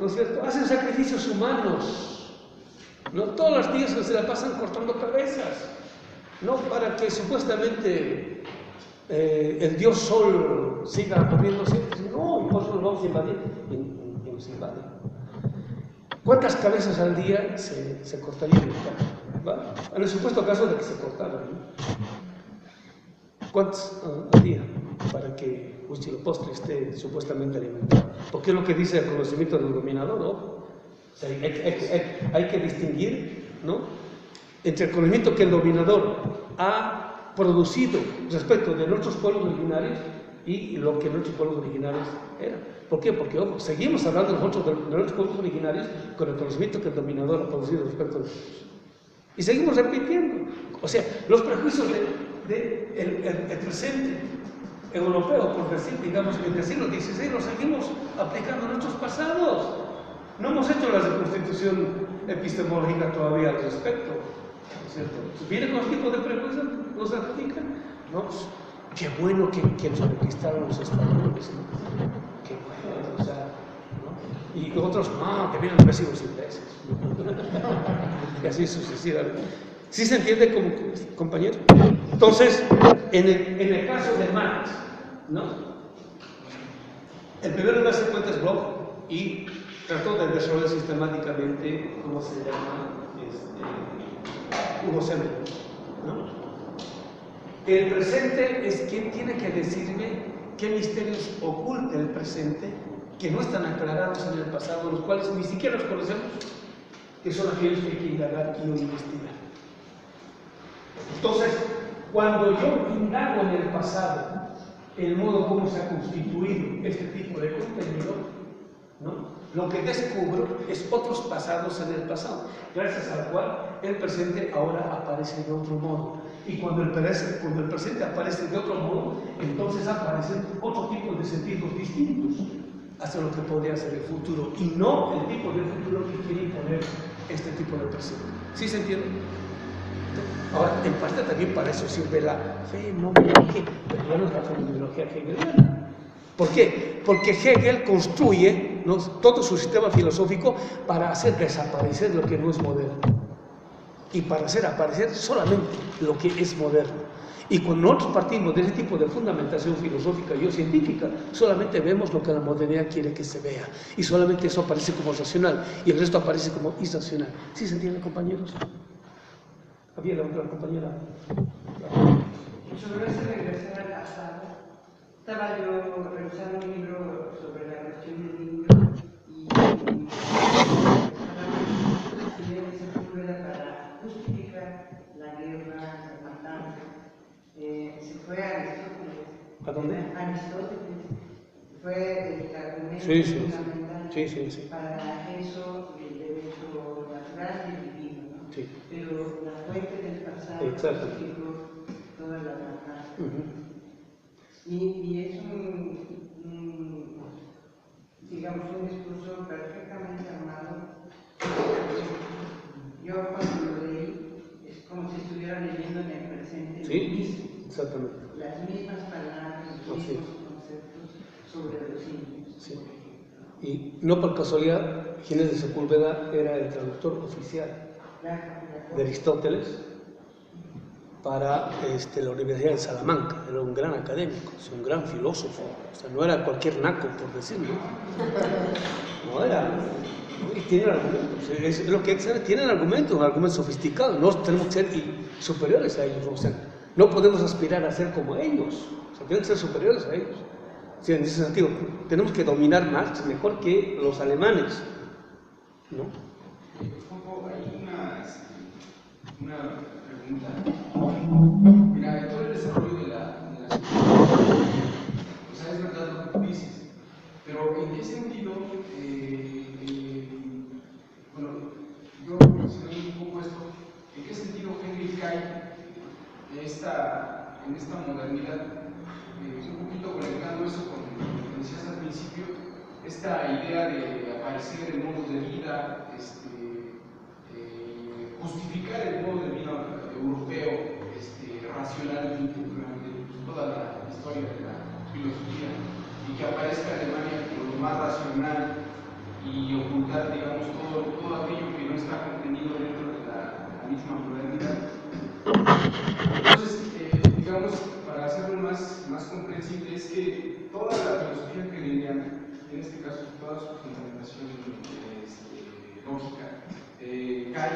¿no es cierto?, hacen sacrificios humanos, ¿no? Todos los días se la pasan cortando cabezas, ¿no?, para que supuestamente el dios Sol siga moviéndose. No, y por eso los vamos a invadir. Y nos invaden. ¿Cuántas cabezas al día se cortarían? ¿Va? En el supuesto caso de que se cortaran, ¿no? ¿Cuántas al día? Para que Huitzilopochtli esté supuestamente alimentado. Porque es lo que dice el conocimiento del dominador, ¿no? O sea, hay que distinguir, ¿no?, entre el conocimiento que el dominador ha producido respecto de nuestros pueblos originarios y lo que nuestros pueblos originarios eran. ¿Por qué? Porque, ojo, seguimos hablando nosotros de nuestros pueblos originarios con el conocimiento que el dominador ha producido respecto de nosotros. Y seguimos repitiendo. O sea, los prejuicios del presente europeo, por decir, digamos, en el siglo XVI, los seguimos aplicando a nuestros pasados. No hemos hecho la reconstitución epistemológica todavía al respecto, ¿no es cierto? ¿Viene con tipo de prejuicios? ¿Nos aplican? No, pues, qué bueno que nos conquistaron los españoles, ¿no? Qué bueno, o sea, ¿no? Y otros, no, que vienen los vecinos ingleses. Y así sucesivamente. ¿Sí se entiende, compañero? Entonces, en el caso de Marx, ¿no?, el primero en darse cuenta es Bloch y trató de resolver sistemáticamente, ¿cómo se llama? Hugo Semel, ¿no? El presente es quien tiene que decirme qué misterios oculta el presente que no están aclarados en el pasado, los cuales ni siquiera los conocemos, que son aquellos que hay que indagar y investigar. Entonces, cuando yo indago en el pasado el modo como se ha constituido este tipo de contenido, ¿no?, lo que descubro es otros pasados en el pasado, gracias al cual el presente ahora aparece de otro modo. Y cuando el presente aparece de otro modo, entonces aparecen otro tipo de sentidos distintos hacia lo que podría ser el futuro, y no el tipo de futuro que quiere imponer este tipo de presente. ¿Sí se entiende? Ahora, en parte también para eso sirve la fenomenología, pero no es la fenomenología hegeliana. ¿Por qué? Porque Hegel construye, ¿no?, todo su sistema filosófico para hacer desaparecer lo que no es moderno y para hacer aparecer solamente lo que es moderno. Y cuando nosotros partimos de ese tipo de fundamentación filosófica y científica, solamente vemos lo que la modernidad quiere que se vea. Y solamente eso aparece como racional y el resto aparece como irracional. ¿Sí se entiende, compañeros? Había la otra compañera. Sobre ese regresar al pasado, estaba yo revisando un libro sobre la cuestión del niño y para justificar la guerra, la matanza. Se fue a Aristóteles. ¿A dónde? Aristóteles. Fue el argumento fundamental para eso del derecho natural y divino, ¿no? Sí. Pero la fuente del pasado justificó toda la matanza. Y es digamos, un discurso perfectamente armado. Yo cuando lo leí, es como si estuviera leyendo en el presente. Sí, exactamente. Las mismas palabras, los mismos conceptos sobre los indios. Sí. Y no por casualidad, Ginés de Sepúlveda era el traductor oficial de Aristóteles para la Universidad de Salamanca. Era un gran académico, un gran filósofo. O sea, no era cualquier naco, por decirlo. No era. Y tienen argumentos. Es lo que tienen argumentos sofisticados. No tenemos que ser superiores a ellos. O sea, no podemos aspirar a ser como ellos. O sea, tenemos que ser superiores a ellos. Sí, en ese sentido, tenemos que dominar Marx mejor que los alemanes, ¿no? Hay una pregunta. Mira, en todo el desarrollo de la o sea, es verdad lo que tú dices, pero ¿en qué sentido? Bueno, yo mencioné un poco esto. ¿En qué sentido Hegel cae en esta modernidad? Un poquito conectando eso con lo que decías al principio, esta idea de aparecer en modos de vida, justificar el modo de vida europeo, racionalmente durante toda la historia de la filosofía, y que aparezca Alemania como lo más racional y ocultar, digamos, todo aquello que no está contenido dentro de la misma modernidad. Entonces, digamos, para hacerlo más comprensible, es que toda la filosofía hegeliana, en este caso toda su fundamentación lógica, cae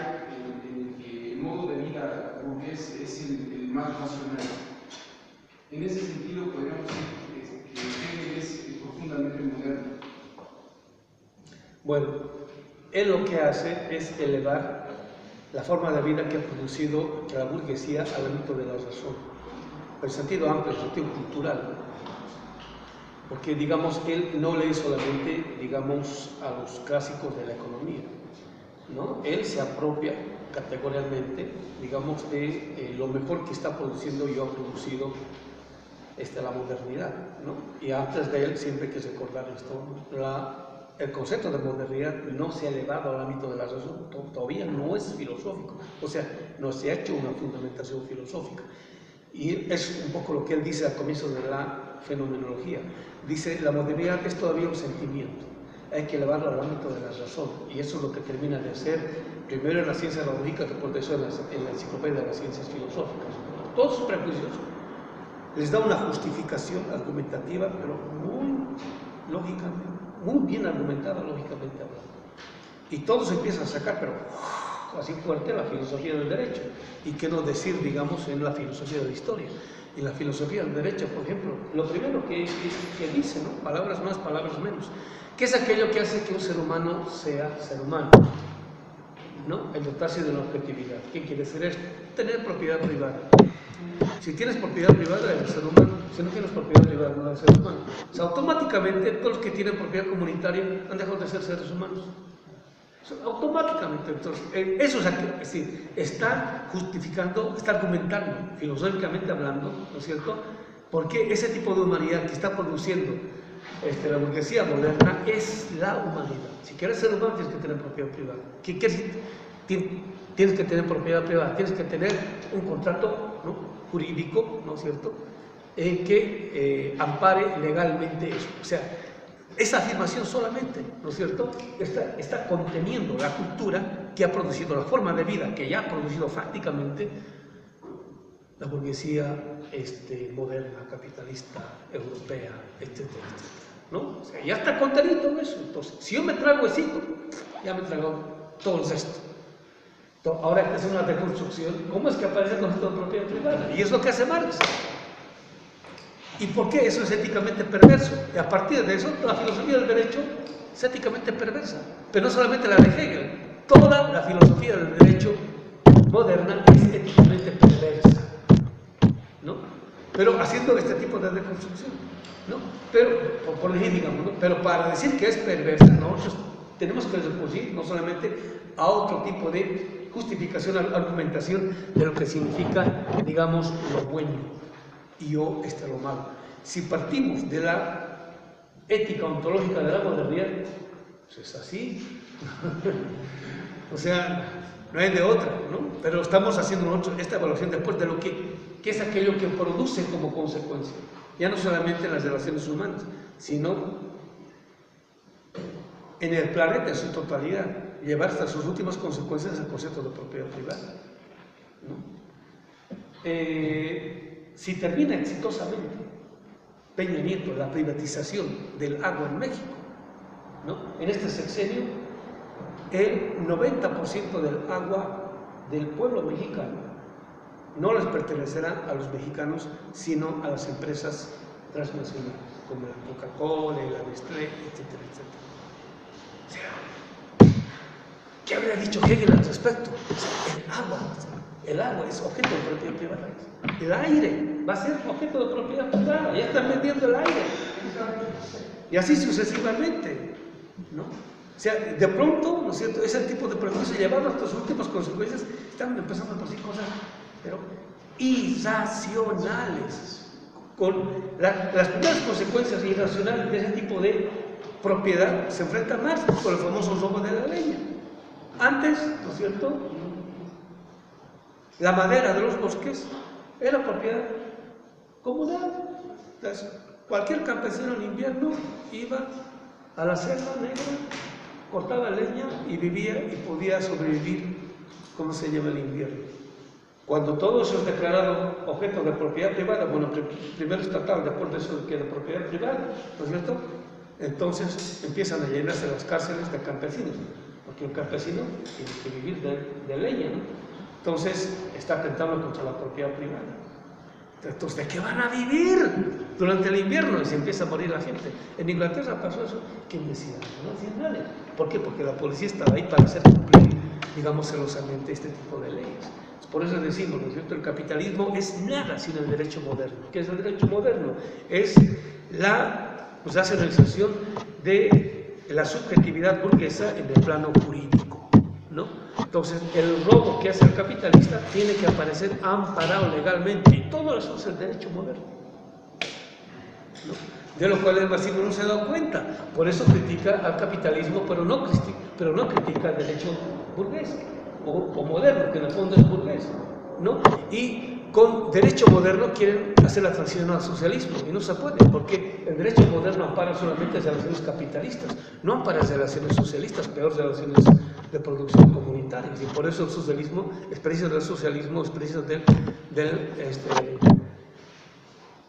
en que el modo de vida burgués es el más racional. En ese sentido, podríamos decir que Hegel es profundamente moderno. Bueno, él lo que hace es elevar la forma de vida que ha producido la burguesía al ámbito de la razón, en sentido amplio, en sentido cultural, porque, digamos, él no lee solamente, digamos, a los clásicos de la economía, ¿no? Él se apropia categóricamente, digamos, de lo mejor que está produciendo y ha producido la modernidad, ¿no? Y antes de él, siempre hay que recordar esto, el concepto de modernidad no se ha elevado al ámbito de la razón, todavía no es filosófico, o sea, no se ha hecho una fundamentación filosófica. Y es un poco lo que él dice al comienzo de la fenomenología. Dice, la modernidad es todavía un sentimiento, hay que elevarlo al ámbito de la razón, y eso es lo que termina de hacer primero en la ciencia de la lógica, que por eso en la enciclopedia de las ciencias filosóficas. Todos sus prejuicios les da una justificación argumentativa, pero muy lógicamente, muy bien argumentada lógicamente hablando. Y todos empiezan a sacar, pero así fuerte, la filosofía del derecho. Y qué no decir, digamos, en la filosofía de la historia. En la filosofía del derecho, por ejemplo, lo primero que dice, ¿no? Palabras más, palabras menos. ¿Qué es aquello que hace que un ser humano sea ser humano? ¿No? El dotarse de una objetividad. ¿Qué quiere decir esto? Tener propiedad privada. Si tienes propiedad privada, eres ser humano. Si no tienes propiedad privada, no eres ser humano. O sea, automáticamente todos los que tienen propiedad comunitaria han dejado de ser seres humanos. Automáticamente. Entonces, eso es decir, está justificando, está argumentando, filosóficamente hablando, ¿no es cierto?, porque ese tipo de humanidad que está produciendo la burguesía moderna es la humanidad. Si quieres ser humano, tienes que tener propiedad privada. ¿Qué quiere decir? tienes que tener propiedad privada, tienes que tener un contrato, ¿no?, jurídico, ¿no es cierto?, que ampare legalmente eso. O sea, esa afirmación solamente, ¿no es cierto?, está conteniendo la cultura que ha producido, la forma de vida que ya ha producido fácticamente la burguesía moderna, capitalista, europea, etcétera, etcétera, ¿no? O sea, ya está contenido todo eso. Entonces, si yo me trago esito, ya me trago todo el resto. Ahora hay que hacer una reconstrucción. ¿Cómo es que aparece el concepto de propiedad privada? Y es lo que hace Marx. ¿Y por qué eso es éticamente perverso? Y a partir de eso, la filosofía del derecho es éticamente perversa. Pero no solamente la de Hegel, toda la filosofía del derecho moderna es éticamente perversa, ¿no? Pero haciendo este tipo de reconstrucción, ¿no? Pero, por decir, digamos, ¿no?, pero para decir que es perversa, nosotros tenemos que recurrir no solamente a otro tipo de justificación, argumentación de lo que significa, digamos, lo bueno y lo malo. Si partimos de la ética ontológica de la modernidad, pues es así. O sea, no hay de otra, ¿no? Pero estamos haciendo nosotros esta evaluación después de lo que es aquello que produce como consecuencia, ya no solamente en las relaciones humanas, sino en el planeta en su totalidad, llevar hasta sus últimas consecuencias el concepto de propiedad privada, ¿no? Si termina exitosamente Peña Nieto la privatización del agua en México, ¿no?, en este sexenio, el 90% del agua del pueblo mexicano no les pertenecerá a los mexicanos, sino a las empresas transnacionales, como la Coca-Cola, la Nestlé, etcétera, etcétera. O sea, ¿qué habría dicho Hegel al respecto? El agua es objeto de propiedad privada. El aire va a ser objeto de propiedad privada. Ya están vendiendo el aire. Y así sucesivamente, ¿no? O sea, de pronto, ¿no es cierto?, ese tipo de procesos llevado hasta sus últimas consecuencias, están empezando a producir cosas, pero irracionales, con las primeras consecuencias irracionales de ese tipo de propiedad se enfrenta más con el famoso robo de la leña. Antes, ¿no es cierto?, la madera de los bosques era propiedad comunal. Entonces, cualquier campesino en invierno iba a la selva negra, cortaba leña y vivía y podía sobrevivir como se lleva el invierno. Cuando todo eso es declarado objeto de propiedad privada, bueno, primero estatal, después de eso que de propiedad privada, ¿no es cierto?, entonces empiezan a llenarse las cárceles de campesinos, porque un campesino tiene que vivir de leña, ¿no? Entonces está atentando contra la propiedad privada. Entonces, ¿de qué van a vivir durante el invierno? Y se empieza a morir la gente. En Inglaterra pasó eso. ¿Quién decía? No decía nadie. ¿Por qué? Porque la policía estaba ahí para hacer cumplir, digamos, celosamente este tipo de leyes. Por eso decimos, ¿no es cierto?, el capitalismo es nada sin el derecho moderno. ¿Qué es el derecho moderno? Es la racionalización de la subjetividad burguesa en el plano jurídico, ¿no? Entonces, el robo que hace el capitalista tiene que aparecer amparado legalmente, y todo eso es el derecho moderno, ¿no?, de lo cual el marxismo no se ha dado cuenta. Por eso critica al capitalismo, pero no critica el derecho burgués o moderno, que en el fondo es burgués, ¿no? Y con derecho moderno quieren hacer la transición al socialismo, y no se puede, porque el derecho moderno ampara solamente relaciones capitalistas, no ampara relaciones socialistas, peor relaciones de producción comunitarias, y por eso el socialismo, experiencias del socialismo, experiencias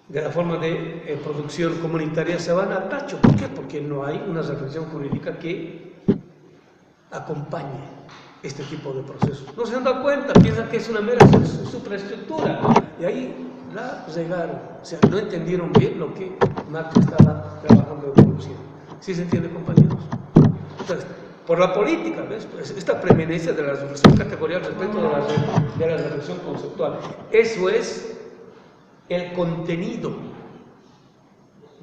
de la forma de producción comunitaria se van al tacho. ¿Por qué? Porque no hay una reflexión jurídica que acompañe este tipo de procesos. No se han dado cuenta, piensan que es una mera superestructura, y ahí la regaron. O sea, no entendieron bien lo que Marx estaba trabajando de producción. ¿Sí se entiende, compañeros? Entonces, por la política, ¿ves? Pues esta preeminencia de la reflexión categorial respecto de la reflexión conceptual. Eso es el contenido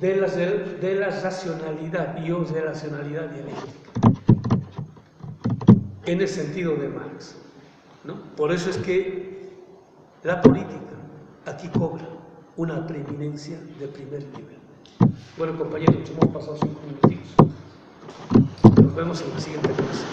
de la racionalidad y o de la racionalidad dialéctica, en el sentido de Marx, ¿no? Por eso es que la política aquí cobra una preeminencia de primer nivel. Bueno, compañeros, hemos pasado 5 minutitos. Nos vemos en la siguiente clase.